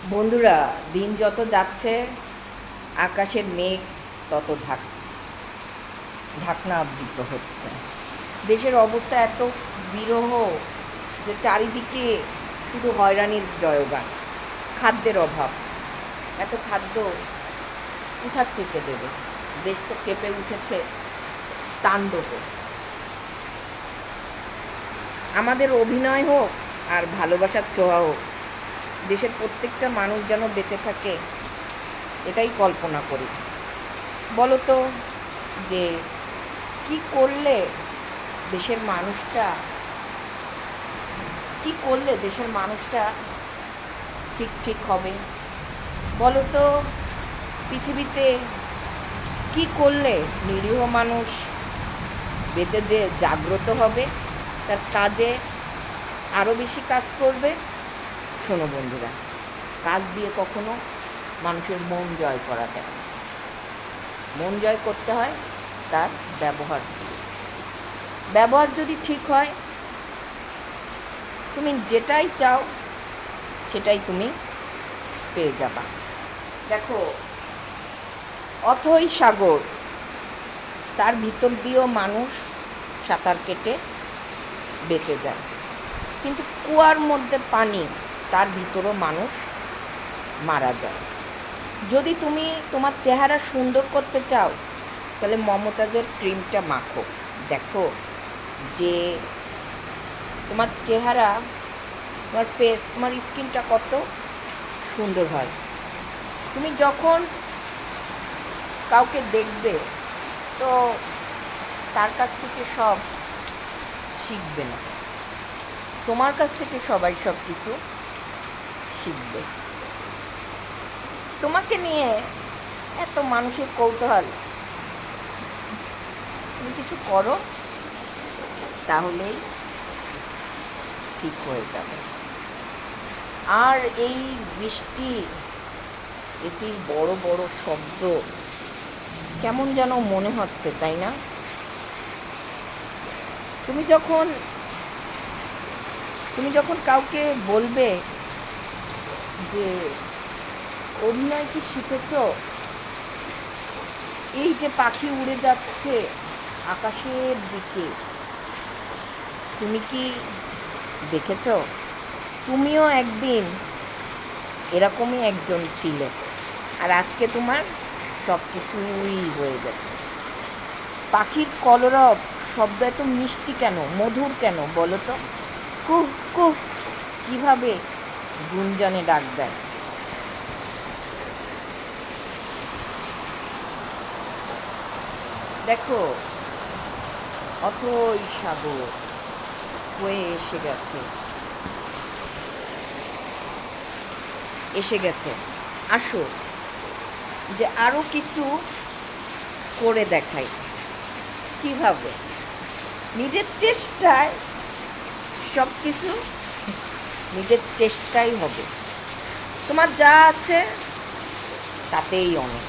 বন্ধুরা, দিন যত যাচ্ছে আকাশের মেঘ তত ঢাকনা আবৃত হচ্ছে। দেশের অবস্থা এত বিরহ যে চারিদিকে শুধু হয়রানির জয়গান। খাদ্যের অভাব, এত খাদ্য কোথা থেকে দেবে? দেশ তো কেঁপে উঠেছে তাণ্ডবে। আমাদের অভিনয় হোক আর ভালোবাসার ছোঁয়া হোক, দেশের প্রত্যেকটা মানুষ যেন বেঁচে থাকে, এটাই কল্পনা করি। বলো তো, যে কি করলে দেশের মানুষটা কি করলে দেশের মানুষটা ঠিক ঠিক হবে? বলো তো, পৃথিবীতে কি করলে নিরীহ মানুষ বেঁচে যে জাগ্রত হবে, তার কাজে আরও বেশি কাজ করবে? শোনো বন্ধুরা, কাজ দিয়ে কখনো মানুষের মন জয় করা যায় না। মন জয় করতে হয় তার ব্যবহার দিয়ে। ব্যবহার যদি ঠিক হয়, তুমি যেটাই চাও সেটাই তুমি পেয়ে যাবা। দেখো, অথই সাগর, তার ভিতর দিয়েও মানুষ সাঁতার কেটে বেঁচে যায়। কিন্তু কুয়ার মধ্যে পানি, তার ভিতরও মানুষ মারা যায়। যদি তুমি তোমার চেহারা সুন্দর করতে চাও, তাহলে মমতাজের ক্রিমটা মাখো। দেখো যে তোমার চেহারা, তোমার ফেস, তোমার স্কিনটা কত সুন্দর হয়। তুমি যখন কাউকে দেখবে, তো তার কাছ থেকে সব শিখবে না, তোমার কাছ থেকে সবাই সব কিছু শিখবে। তোমাকে নিয়ে এত মানুষের কৌতূহল, তুমি কিছু করো, তাহলেই ঠিক হয়ে যাবে। আর এই বৃষ্টি, এসির বড় বড় শব্দ কেমন যেন মনে হচ্ছে, তাই না? তুমি যখন তুমি যখন কাউকে বলবে যে অভিনয় কি শিখেছ, এই যে পাখি উড়ে যাচ্ছে আকাশের দিকে, তুমি কি দেখেছ? তুমিও একদিন এরকমই একজন ছিলে, আর আজকে তোমার সব কিছুই হয়ে গেছে। পাখির কলরব শব্দ এত মিষ্টি কেন, মধুর কেন বলো তো? কুহ কুহ কিভাবে গুঞ্জনে ডাক দেয়। দেখো, অথই সাগর হয়ে এসে গেছে। আসো, যে আরো কিছু করে দেখাই। কিভাবে? নিজের চেষ্টায় সব কিছু, নিজের চেষ্টাই হবে। তোমার যা আছে তাতেই অনেক।